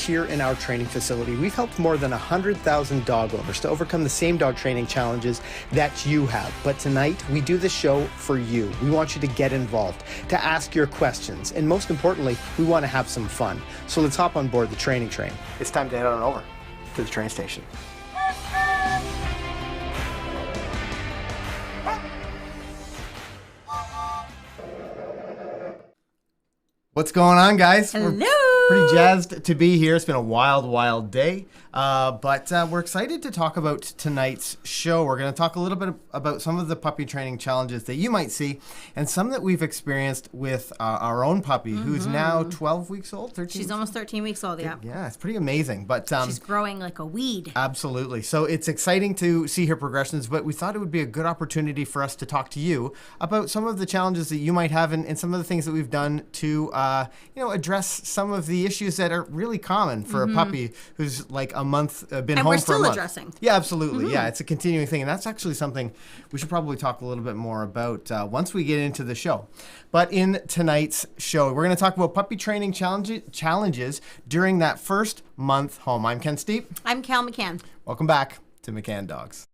here in our training facility, we've helped more than 100,000 dog owners to overcome the same dog training challenges that you have. But tonight, we do this show for you. We want you to get involved, to ask your questions, and most importantly, we want to have some fun. So let's hop on board the training train. It's time to head on over to the train station. What's going on, guys? Hello. We're pretty jazzed to be here. It's been a wild, wild day, but we're excited to talk about tonight's show. We're going to talk a little bit about some of the puppy training challenges that you might see and some that we've experienced with our own puppy, who's now 12 weeks old, 13? She's almost 13 weeks old, yeah. Yeah, it's pretty amazing. But she's growing like a weed. Absolutely. So it's exciting to see her progressions, but we thought it would be a good opportunity for us to talk to you about some of the challenges that you might have and some of the things that we've done to address some of the issues that are really common for a puppy who's like a month been home for a month. And we're still addressing. Yeah, absolutely. Yeah, it's a continuing thing, and that's actually something we should probably talk a little bit more about once we get into the show. But in tonight's show, we're going to talk about puppy training challenges during that first month home. I'm Ken Steepe. I'm Kayl McCann. Welcome back to McCann Dogs.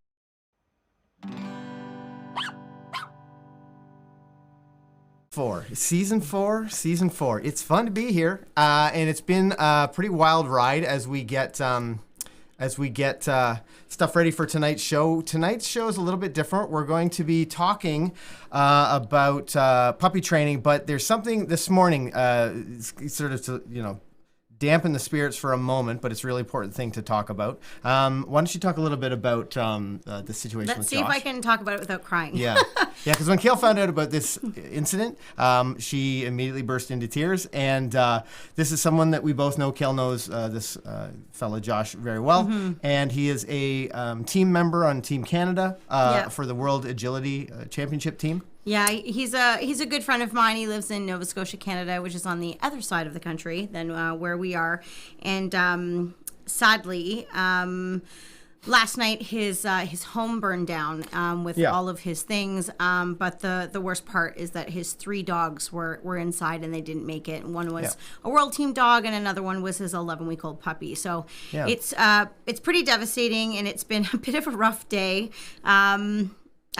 Season four. It's fun to be here, and it's been a pretty wild ride as we get stuff ready for tonight's show. Tonight's show is a little bit different. We're going to be talking about puppy training, but there's something this morning, sort of to dampen the spirits for a moment, but it's a really important thing to talk about. Why don't you talk a little bit about the situation with Josh? Let's see if I can talk about it without crying. Yeah, because when Kayl found out about this incident, she immediately burst into tears, and this is someone that we both know. Kayl knows this fellow Josh very well, and he is a team member on Team Canada for the World Agility Championship team. Yeah, he's a good friend of mine. He lives in Nova Scotia, Canada, which is on the other side of the country than where we are. And sadly, last night his home burned down with all of his things. But the worst part is that his 3 dogs were inside and they didn't make it. And one was a world team dog, and another one was his 11-week-old puppy. So it's pretty devastating, and it's been a bit of a rough day.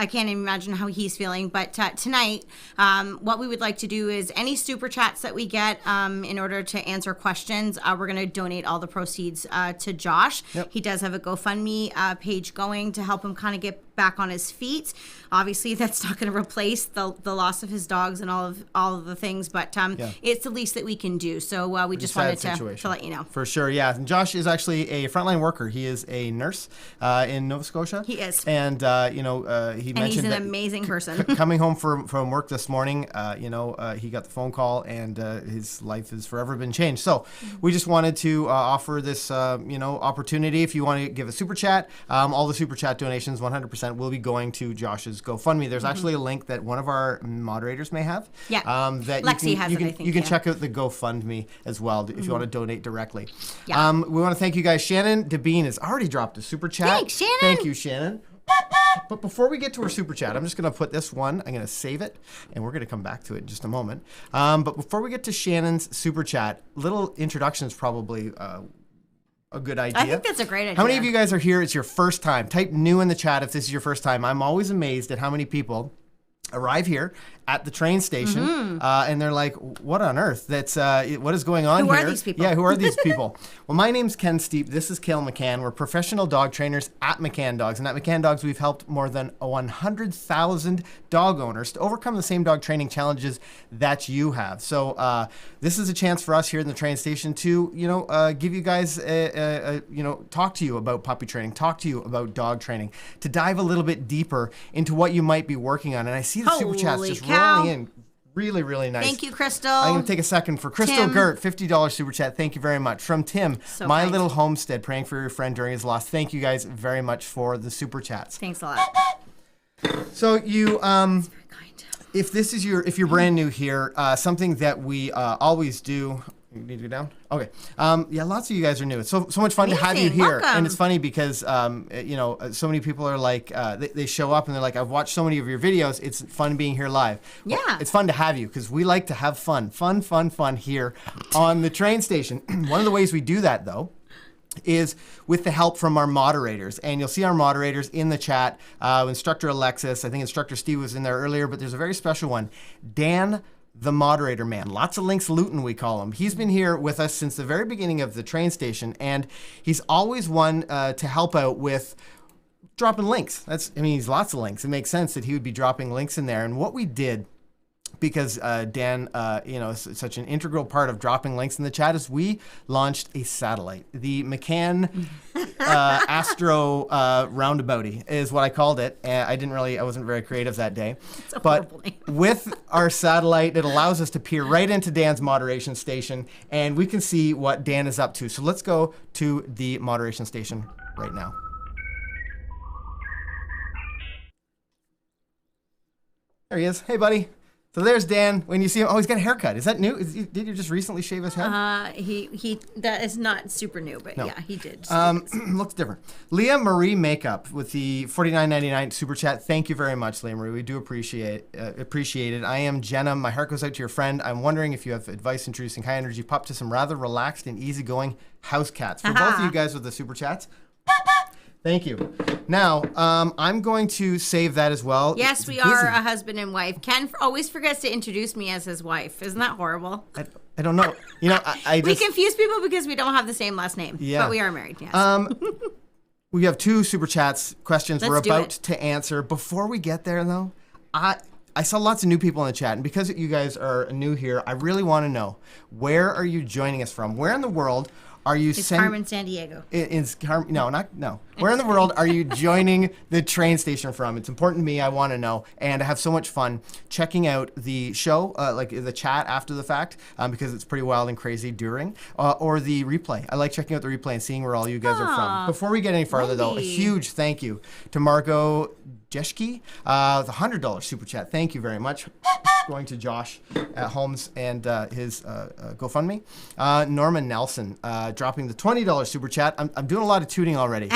I can't even imagine how he's feeling. But tonight, what we would like to do is any super chats that we get in order to answer questions, we're going to donate all the proceeds to Josh. Yep. He does have a GoFundMe page going to help him kind of get back on his feet. Obviously, that's not going to replace the loss of his dogs and all of the things, but it's the least that we can do. So we just wanted to let you know. For sure, yeah. And Josh is actually a frontline worker. He is a nurse in Nova Scotia. He is. And, he mentioned he's an amazing person. Coming home from work this morning, he got the phone call, and his life has forever been changed. So we just wanted to offer this, opportunity. If you want to give a super chat, all the super chat donations, 100%, will be going to Josh's GoFundMe. There's actually a link that one of our moderators may have. Yeah. That Lexi has it, I think. You can check out the GoFundMe as well if you want to donate directly. Yeah. We want to thank you guys. Shannon Devine has already dropped a super chat. Thanks, Shannon. Thank you, Shannon. But before we get to our super chat, I'm just going to put this one. I'm going to save it, and we're going to come back to it in just a moment. But before we get to Shannon's super chat, little introduction is probably a good idea. I think that's a great idea. How many of you guys are here? It's your first time. Type new in the chat if this is your first time. I'm always amazed at how many people arrive here at the train station, and they're like, what on earth? What is going on here? Who are these people? Yeah, who are these people? Well, my name's Ken Steepe. This is Kayl McCann. We're professional dog trainers at McCann Dogs. And at McCann Dogs, we've helped more than 100,000 dog owners to overcome the same dog training challenges that you have. So this is a chance for us here in the train station to, give you guys, talk to you about puppy training, talk to you about dog training, to dive a little bit deeper into what you might be working on. And I see the super chats just rolling in. Really, really nice. Thank you, Crystal. I'm going to take a second for Crystal Tim. Gert, $50 super chat. Thank you very much. From Tim, My kind. Little Homestead, praying for your friend during his loss. Thank you guys very much for the super chats. Thanks a lot. So you, That's very kind. if you're brand new here, something that we always do, You need to go down? Okay. Yeah, lots of you guys are new. It's so much fun to have you Amazing. here. Welcome. And it's funny because, so many people are like, they show up and they're like, I've watched so many of your videos. It's fun being here live. Well, Yeah. it's fun to have you because we like to have fun here on the train station. One of the ways we do that, though, is with the help from our moderators. And you'll see our moderators in the chat. Instructor Alexis, I think Instructor Steve was in there earlier, but there's a very special one. Dan, the moderator man. Lots of links Luton, we call him. He's been here with us since the very beginning of the train station, and he's always one to help out with dropping links. He's lots of links. It makes sense that he would be dropping links in there. And what we did, because Dan, is such an integral part of dropping links in the chat, is we launched a satellite. The McCann Astro Roundabouty is what I called it. And I wasn't very creative that day. It's a but horrible name. with our satellite, it allows us to peer right into Dan's moderation station, and we can see what Dan is up to. So let's go to the moderation station right now. There he is. Hey, buddy. So there's Dan. When you see him, he's got a haircut. Is that new? Did you just recently shave his head? He that is not super new, but No. yeah, he did. Looks different. Leah Marie Makeup with the $49.99 super chat. Thank you very much, Leah Marie. We do appreciate it. I am Jenna. My heart goes out to your friend. I'm wondering if you have advice introducing high energy pup to some rather relaxed and easygoing house cats. For both of you guys with the super chats. Thank you. Now, I'm going to save that as well. Yes, It's we busy. are a husband and wife. Ken always forgets to introduce me as his wife. Isn't that horrible? I don't know. I We just... confuse people because we don't have the same last name. Yeah. But we are married, yes. We have two super chats questions Let's we're do about it. to answer. Before we get there, though, I saw lots of new people in the chat, and because you guys are new here, I really want to know, where are you joining us from? Where in the world are you It's Carmen San Diego. No. Where in the world are you joining the train station from? It's important to me. I want to know. And I have so much fun checking out the show, like the chat after the fact, because it's pretty wild and crazy during, or the replay. I like checking out the replay and seeing where all you guys are from. Before we get any farther, though, a Wendy. huge thank you to Margot Jeschke, the $100 super chat. Thank you very much. Going to Josh at Holmes and his GoFundMe. Norman Nelson dropping the $20 super chat. I'm doing a lot of tooting already.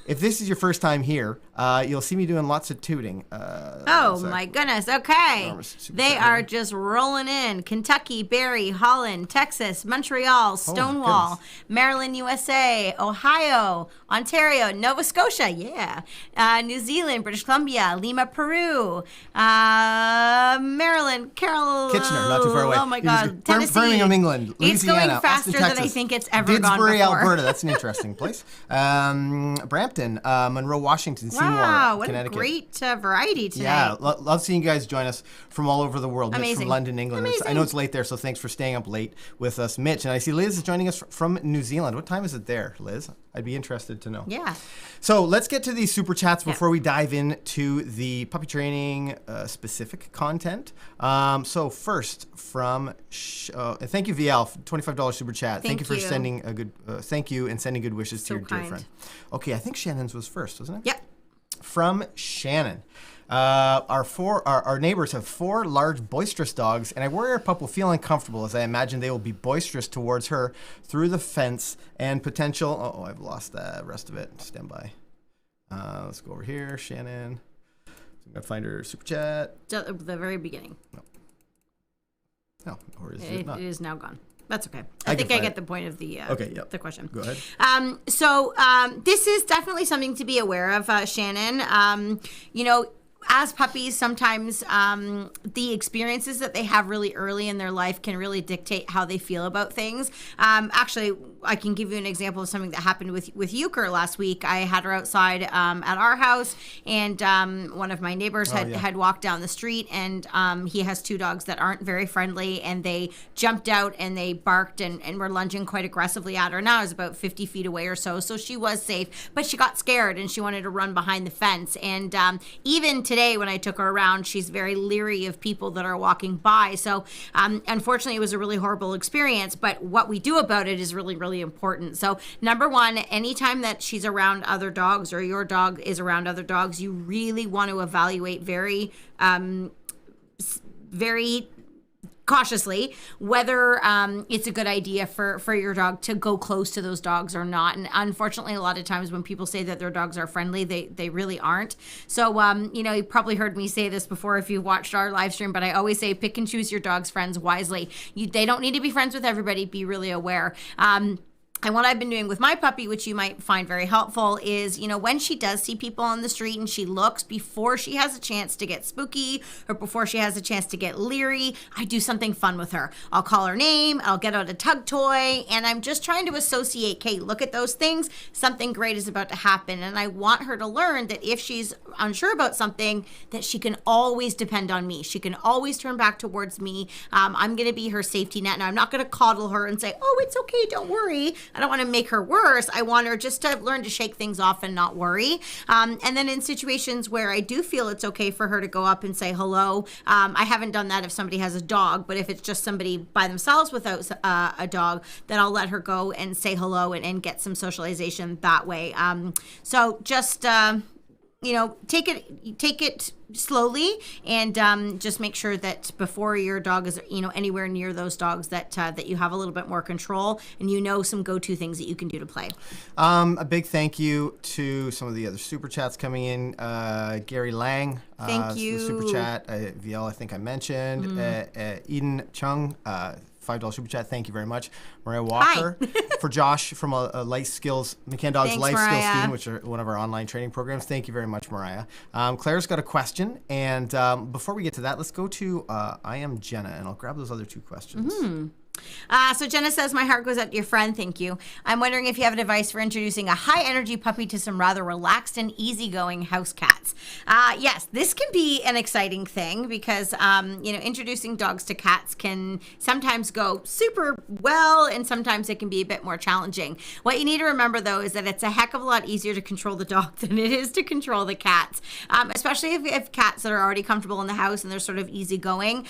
If this is your first time here, you'll see me doing lots of tooting. Oh, my goodness. Okay. They are just rolling in. Kentucky, Barrie, Holland, Texas, Montreal, Stonewall, goodness. Maryland, USA, Ohio, Ontario, Nova Scotia, yeah. New Zealand, British Columbia, Lima, Peru, Maryland, Carol. Kitchener, not too far away. Oh, my God. Tennessee. Birmingham, England. It's Louisiana, going faster Austin, than Texas, I think it's ever gone Didsbury, before. Alberta. That's an interesting place. Brampton, Monroe, Washington, Seymour, Wow, what Connecticut. a great variety tonight. Yeah, love seeing you guys join us from all over the world. Mitch Amazing. from London, England. I know it's late there, so thanks for staying up late with us, Mitch. And I see Liz is joining us from New Zealand. What time is it there, Liz? I'd be interested to know. Yeah. So let's get to these super chats before we dive into the puppy training specific content. So first from, thank you VL, $25 super chat. Thank you for sending a good, thank you and sending good wishes to your dear friend. Okay, I think Shannon's was first, wasn't it? Yep. From Shannon. Our neighbors have 4 large boisterous dogs, and I worry our pup will feel uncomfortable as I imagine they will be boisterous towards her through the fence and potential. Oh, I've lost the rest of it. Stand by. Let's go over here, Shannon. I'm gonna find her super chat. The very beginning. No, or is it not? It is now gone. That's okay. I I can think I find get it. the point of the the question. Go ahead. So this is definitely something to be aware of, Shannon. As puppies, sometimes the experiences that they have really early in their life can really dictate how they feel about things. Actually, I can give you an example of something that happened with Euchre last week. I had her outside at our house, and one of my neighbors had walked down the street, and he has 2 dogs that aren't very friendly, and they jumped out and they barked and were lunging quite aggressively at her. Now I was about 50 feet away or so she was safe, but she got scared and she wanted to run behind the fence. And even today when I took her around, she's very leery of people that are walking by. So unfortunately, it was a really horrible experience, but what we do about it is really, really important. So number one, anytime that she's around other dogs or your dog is around other dogs, you really want to evaluate very cautiously whether it's a good idea for your dog to go close to those dogs or not. And unfortunately, a lot of times when people say that their dogs are friendly, they really aren't. So, you probably heard me say this before if you watched our live stream, but I always say pick and choose your dog's friends wisely. They don't need to be friends with everybody. Be really aware. And what I've been doing with my puppy, which you might find very helpful, is, when she does see people on the street and she looks, before she has a chance to get spooky or before she has a chance to get leery, I do something fun with her. I'll call her name, I'll get out a tug toy, and I'm just trying to associate, Kate, look at those things, something great is about to happen. And I want her to learn that if she's unsure about something, that she can always depend on me. She can always turn back towards me. I'm going to be her safety net. Now, I'm not going to coddle her and say, oh, it's okay, don't worry. I don't want to make her worse. I want her just to learn to shake things off and not worry. And then in situations where I do feel it's okay for her to go up and say hello, I haven't done that if somebody has a dog, but if it's just somebody by themselves without a dog, then I'll let her go and say hello and get some socialization that way. So just, take it slowly, and just make sure that before your dog is, anywhere near those dogs, that you have a little bit more control and some go-to things that you can do to play. A big thank you to some of the other super chats coming in. Gary Lang, thank you. The super chat. VL, I think I mentioned. Eden Chung, $5 super chat. Thank you very much. Mariah Walker. For Josh from a Life Skills, McCann Dogs Thanks, Life Mariah. Skills student, which are one of our online training programs. Thank you very much, Mariah. Claire's got a question. And before we get to that, let's go to I Am Jenna, and I'll grab those other two questions. So Jenna says, my heart goes out to your friend. Thank you. I'm wondering if you have advice for introducing a high energy puppy to some rather relaxed and easygoing house cats. Yes, this can be an exciting thing because, introducing dogs to cats can sometimes go super well, and sometimes it can be a bit more challenging. What you need to remember, though, is that it's a heck of a lot easier to control the dog than it is to control the cats, especially if cats that are already comfortable in the house and they're sort of easygoing.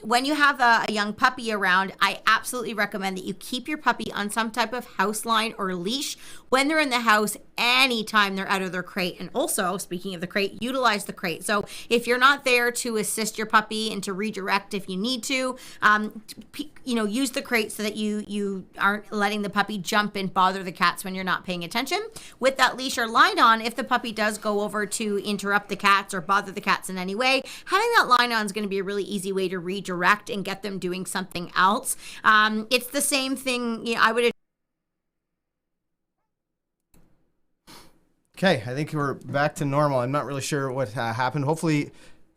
When you have a young puppy around, I absolutely recommend that you keep your puppy on some type of house line or leash when they're in the house, anytime they're out of their crate. And also, speaking of the crate, utilize the crate. So if you're not there to assist your puppy and to redirect if you need to, use the crate so that you aren't letting the puppy jump and bother the cats when you're not paying attention. With that leash or line on, if the puppy does go over to interrupt the cats or bother the cats in any way, having that line on is going to be a really easy way to redirect and get them doing something else. It's the same thing. I would. Okay, I think we're back to normal. I'm not really sure what happened. Hopefully,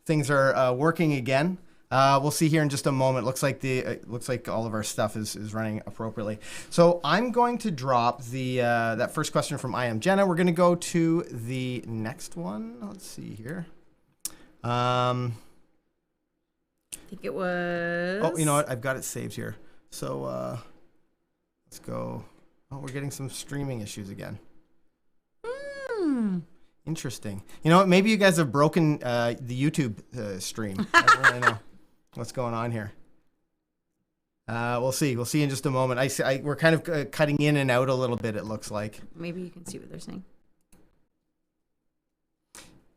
things are working again. We'll see here in just a moment. Looks like all of our stuff is running appropriately. So I'm going to drop the that first question from I Am Jenna. We're going to go to the next one. Let's see here. I think it was. Oh, you know what? I've got it saved here. So let's go. Oh, we're getting some streaming issues again. Interesting. You know what? Maybe you guys have broken the YouTube stream. I don't really know what's going on here. We'll see. We'll see in just a moment. We're kind of cutting in and out a little bit, it looks like. Maybe you can see what they're saying.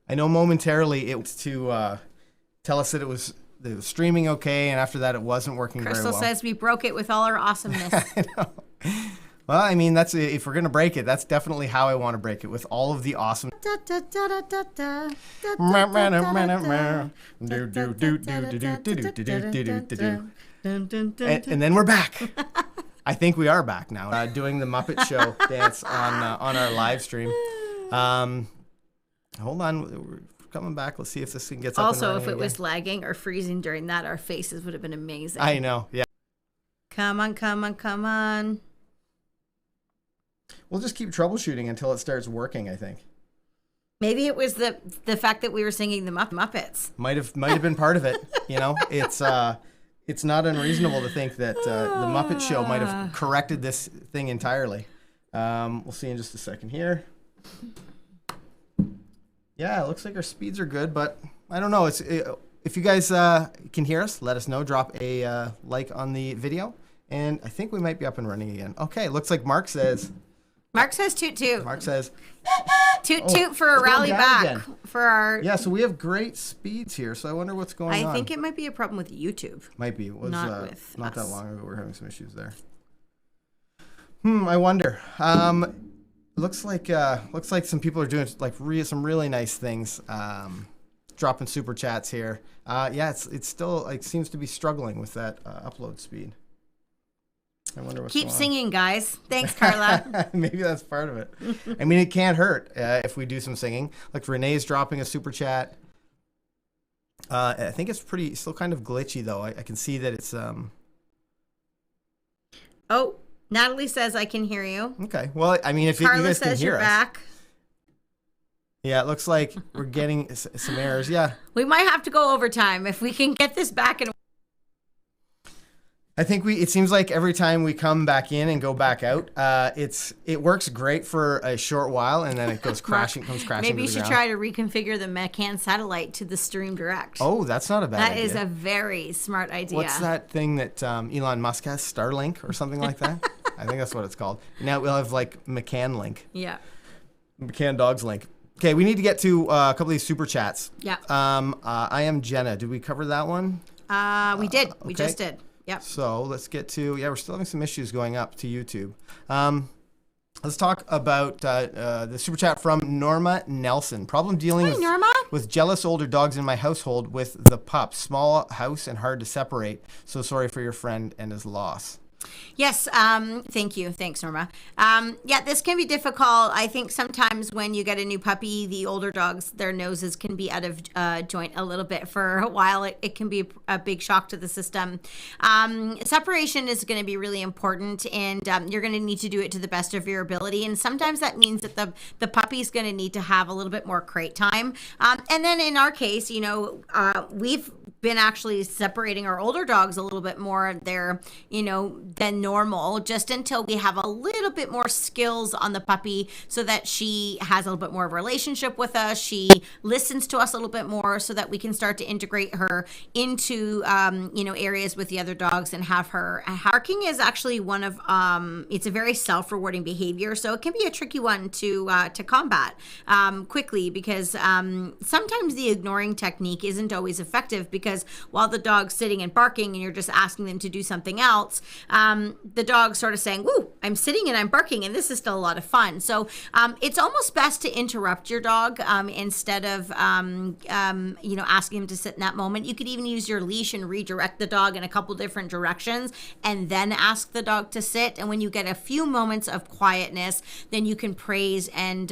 I know momentarily it was to tell us that it was streaming okay, and after that it wasn't working very well. Crystal says we broke it with all our awesomeness. I know. Well, I mean, that's if we're gonna break it, that's definitely how I want to break it, with all of the awesome. And then we're back. I think we are back now, doing the Muppet Show dance on our live stream. Hold on, we're coming back. Let's see if this thing gets up. Also, and if it again. was lagging or freezing during that, our faces would have been amazing. I know, yeah. Come on, come on, come on. We'll just keep troubleshooting until it starts working, I think. Maybe it was the fact that we were singing the Muppets. Might have been part of it. You know, it's not unreasonable to think that the Muppet Show might have corrected this thing entirely. We'll see in just a second here. Yeah, it looks like our speeds are good, but I don't know. If you guys can hear us, let us know. Drop a like on the video, and I think we might be up and running again. Okay, looks like Mark says Mark says toot toot. Mark says Toot toot for a it's going rally down back again. for our. Yeah, so we have great speeds here. So I wonder what's going on. I think it might be a problem with YouTube. Might be. It was Not with not that us. long ago. We're having some issues there. I wonder. Looks like some people are doing like some really nice things. Dropping super chats here. Yeah, it's still like seems to be struggling with that upload speed. I wonder what's Keep going on. singing, guys. Thanks, Carla. Maybe that's part of it. I mean, it can't hurt if we do some singing. Like Renee's dropping a super chat. I think it's still kind of glitchy though. I can see that it's Oh, Natalie says I can hear you. okay. Well, I mean, if you Carla guys can says hear you're us, back. yeah, it looks like we're getting some errors. Yeah, We might have to go overtime if we can get this back in. I think it seems like every time we come back in and go back out, it works great for a short while and then it goes crashing, comes crashing. Maybe you to the should ground. try to reconfigure the McCann satellite to the Stream Direct. Oh, that's not a bad That idea. is a very smart idea. What's that thing that Elon Musk has? Starlink or something like that? I think that's what it's called. Now we'll have like McCann Link. Yeah. McCann Dogs Link. Okay, we need to get to a couple of these super chats. Yeah. I am Jenna. Did we cover that one? We did. We okay. just did. Yep. So let's get to, we're still having some issues going up to YouTube. Let's talk about the super chat from Norma Nelson. Problem dealing Norma. with jealous older dogs in my household with the pups. Small house and hard to separate. So sorry for your friend and his loss. Yes, thank you. Thanks, Norma. Yeah, this can be difficult. I think sometimes when you get a new puppy, the older dogs, their noses can be out of joint a little bit for a while. It can be a big shock to the system. Separation is going to be really important, and you're going to need to do it to the best of your ability. And sometimes that means that the puppy's going to need to have a little bit more crate time. And then in our case, we've been actually separating our older dogs a little bit more there, than normal, just until we have a little bit more skills on the puppy so that she has a little bit more of a relationship with us. She listens to us a little bit more so that we can start to integrate her into, areas with the other dogs and have her. Barking is actually one of, it's a very self-rewarding behavior. So it can be a tricky one to combat quickly because sometimes the ignoring technique isn't always effective because while the dog's sitting and barking and you're just asking them to do something else, the dog's sort of saying, woo, I'm sitting and I'm barking and this is still a lot of fun. So it's almost best to interrupt your dog instead of, asking him to sit in that moment. You could even use your leash and redirect the dog in a couple different directions and then ask the dog to sit. And when you get a few moments of quietness, then you can praise and,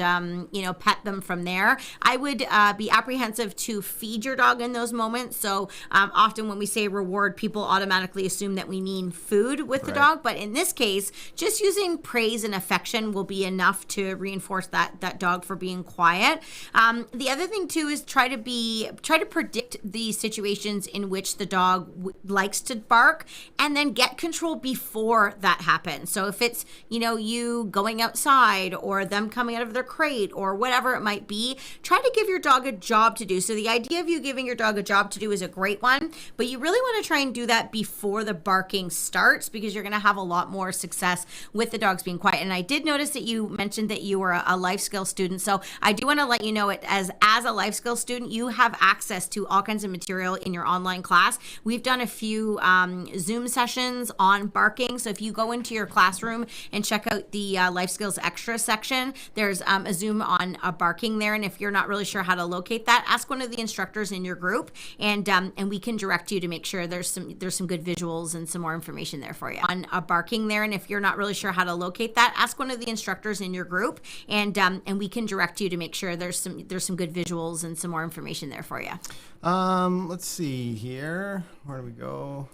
pet them from there. I would be apprehensive to feed your dog in those moments. So often when we say reward, people automatically assume that we mean food with the dog. But in this case, just using praise and affection will be enough to reinforce that dog for being quiet. The other thing too is try to predict the situations in which the dog likes to bark and then get control before that happens. So if it's, you going outside or them coming out of their crate or whatever it might be, try to give your dog a job to do. So the idea of you giving your dog a job to do is a great one, but you really want to try and do that before the barking starts because you're going to have a lot more success with the dogs being quiet. And I did notice that you mentioned that you were a life skill student. So I do want to let you know it as a life skill student, you have access to all kinds of material in your online class. We've done a few Zoom sessions on barking. So if you go into your classroom and check out the life skills extra section, there's a Zoom on barking there. And if you're not really sure how to locate that, ask one of the instructors in your group and we can direct you to make sure there's some good visuals and some more information there for you on barking there. And if you're not really sure how to locate that, ask one of the instructors in your group and we can direct you to make sure there's some good visuals and some more information there for you. Let's see here. Where do we go?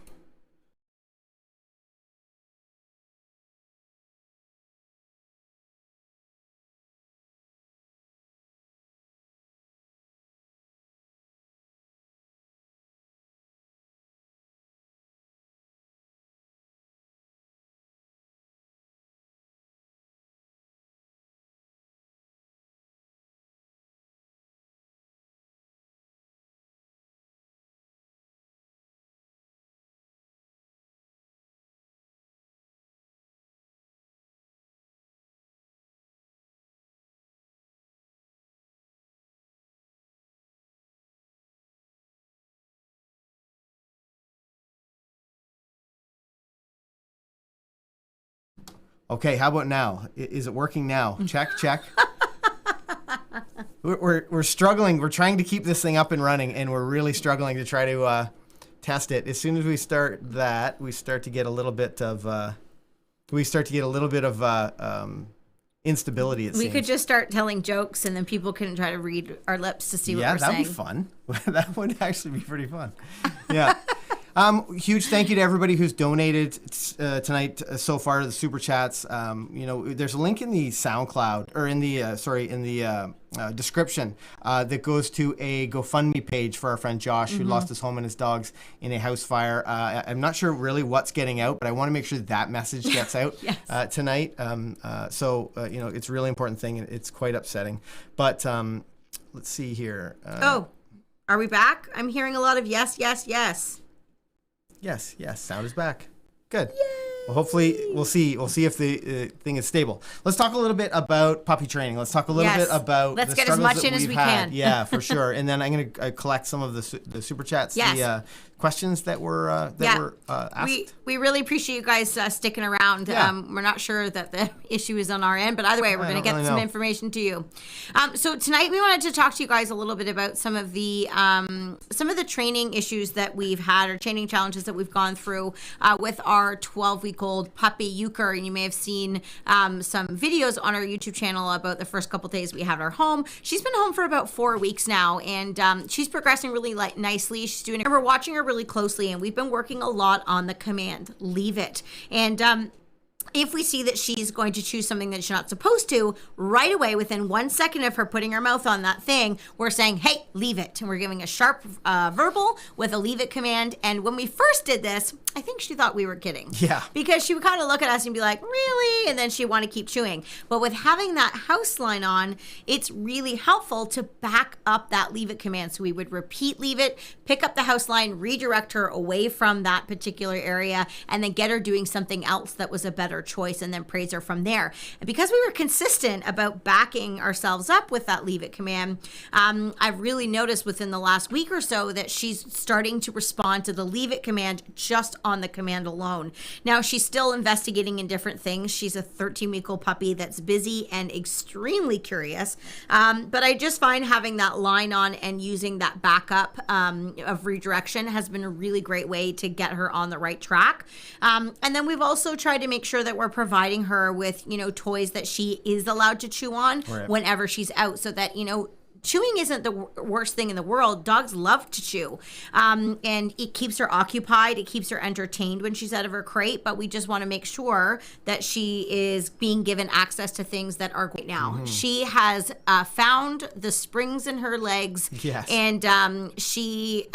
Okay, how about now? Is it working now? Check, check. We're struggling. We're trying to keep this thing up and running, and we're really struggling to try to test it. As soon as we start that, we start to get a little bit of instability. It seems. We could just start telling jokes, and then people can try to read our lips to see what we're saying. Yeah, that'd be fun. That would actually be pretty fun. Yeah. Huge thank you to everybody who's donated tonight so far to the super chats. There's a link in the SoundCloud or in the description that goes to a GoFundMe page for our friend Josh who lost his home and his dogs in a house fire. I'm not sure really what's getting out, but I want to make sure that message gets out yes. Tonight. It's a really important thing, and it's quite upsetting. But let's see here. Are we back? I'm hearing a lot of yes, yes, yes. Yes, sound is back. Good. Yay. Well, hopefully, we'll see. We'll see if the thing is stable. Let's talk a little bit about puppy training. Let's talk a little bit about Let's get as much in as we can. Yeah, for sure. And then I'm going to collect some of the super chats, the questions that were asked. We really appreciate you guys sticking around. Yeah. We're not sure that the issue is on our end, but either way, we're going to get some information to you. So tonight we wanted to talk to you guys a little bit about some of the training issues that we've had, or training challenges that we've gone through with our 12-week-old puppy Euchre. And you may have seen some videos on our YouTube channel about the first couple days we had her home. She's been home for about 4 weeks now, and she's progressing really nicely. She's doing it. We're watching her really closely, and we've been working a lot on the command, leave it. And if we see that she's going to choose something that she's not supposed to, right away, within 1 second of her putting her mouth on that thing, we're saying, hey, leave it. And we're giving a sharp verbal with a leave it command. And when we first did this, I think she thought we were kidding. Yeah. Because she would kind of look at us and be like, really? And then she'd want to keep chewing. But with having that house line on, it's really helpful to back up that leave it command. So we would repeat leave it, pick up the house line, redirect her away from that particular area, and then get her doing something else that was a better choice, and then praise her from there. And because we were consistent about backing ourselves up with that leave it command, I've really noticed within the last week or so that she's starting to respond to the leave it command just on the command alone. Now, she's still investigating in different things. She's a 13-week-old puppy that's busy and extremely curious. But I just find having that line on and using that backup of redirection has been a really great way to get her on the right track. And then we've also tried to make sure that we're providing her with, toys that she is allowed to chew on whenever she's out, so that, chewing isn't the worst thing in the world. Dogs love to chew. And it keeps her occupied. It keeps her entertained when she's out of her crate. But we just want to make sure that she is being given access to things that are great now. Mm-hmm. She has found the springs in her legs. Yes. And she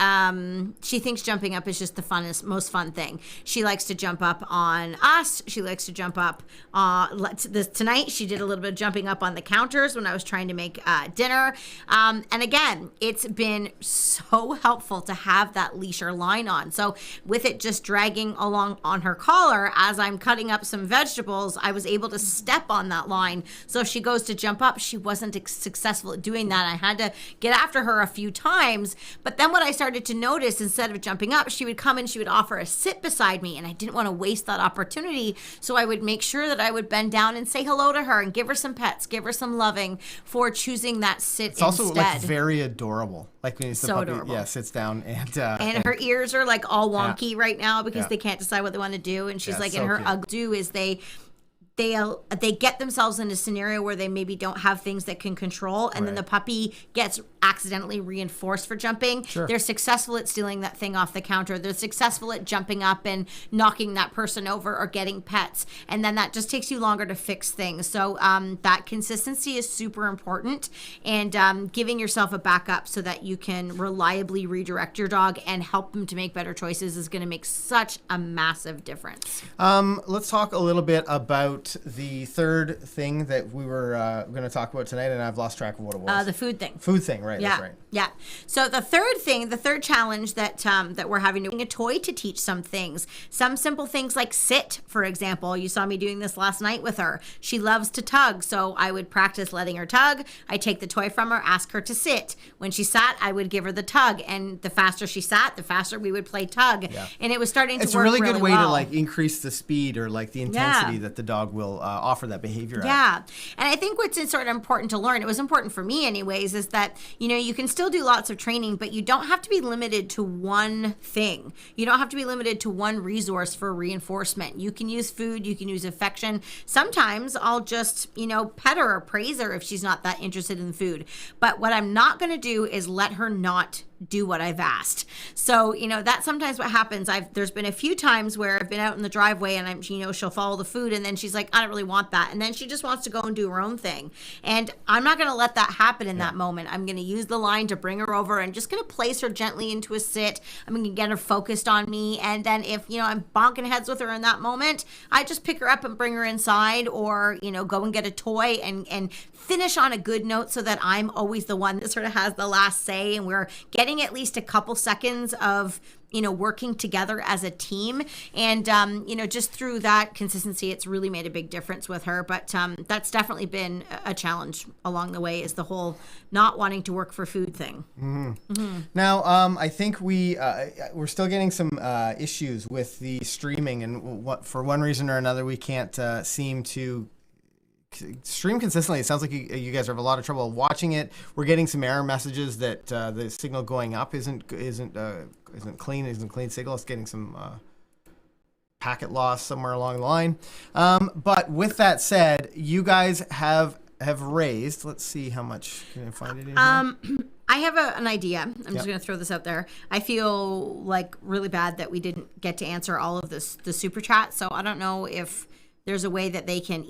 thinks jumping up is just the most fun thing. She likes to jump up on us. She likes to jump up. Tonight, she did a little bit of jumping up on the counters when I was trying to make dinner. And again, it's been so helpful to have that leash or line on. So with it just dragging along on her collar, as I'm cutting up some vegetables, I was able to step on that line. So if she goes to jump up, she wasn't successful at doing that. I had to get after her a few times. But then what I started to notice, instead of jumping up, she would come and she would offer a sit beside me. And I didn't want to waste that opportunity. So I would make sure that I would bend down and say hello to her and give her some pets, give her some loving for choosing that sit. It's also like very adorable. Like when the puppy, adorable. Sits down and her ears are like all wonky right now because they can't decide what they want to do. And she's like, so and her cute. ugly do is they get themselves in a scenario where they maybe don't have things that can control, and then the puppy gets accidentally reinforced for jumping. Sure. They're successful at stealing that thing off the counter. They're successful at jumping up and knocking that person over or getting pets, and then that just takes you longer to fix things. So that consistency is super important, and giving yourself a backup so that you can reliably redirect your dog and help them to make better choices is going to make such a massive difference. Let's talk a little bit about the third thing that we were going to talk about tonight, and I've lost track of what it was. The food thing. Food thing, right? Yeah. That's right. Yeah. So the third challenge that we're having to a toy to teach some things. Some simple things like sit, for example. You saw me doing this last night with her. She loves to tug, so I would practice letting her tug. I take the toy from her, ask her to sit. When she sat, I would give her the tug, and the faster she sat, the faster we would play tug. Yeah. And it was starting to work really well. It's a really good way to like increase the speed or like the intensity that the dog will offer that behavior. Yeah. And I think what's sort of important to learn, it was important for me anyways, is that, you can still do lots of training, but you don't have to be limited to one thing. You don't have to be limited to one resource for reinforcement. You can use food, you can use affection. Sometimes I'll just, pet her or praise her if she's not that interested in food. But what I'm not going to do is let her not do what I've asked. So, that's sometimes what happens. There's been a few times where I've been out in the driveway and she'll follow the food and then she's like, I don't really want that. And then she just wants to go and do her own thing. And I'm not going to let that happen in that moment. I'm going to use the line to bring her over and just going to place her gently into a sit. I'm going to get her focused on me. And then if, I'm bonking heads with her in that moment, I just pick her up and bring her inside or, go and get a toy and finish on a good note so that I'm always the one that sort of has the last say and we're getting at least a couple seconds of working together as a team. And just through that consistency, it's really made a big difference with her. But that's definitely been a challenge along the way, is the whole not wanting to work for food thing. Now, I think we're still getting some issues with the streaming, and for one reason or another we can't seem to stream consistently. It sounds like you guys have a lot of trouble watching it. We're getting some error messages that the signal going up isn't clean signal. It's getting some packet loss somewhere along the line. But with that said, you guys have raised. Let's see how much can I find it in here? I have an idea. I'm just going to throw this out there. I feel like really bad that we didn't get to answer all of the super chat. So I don't know if there's a way that they can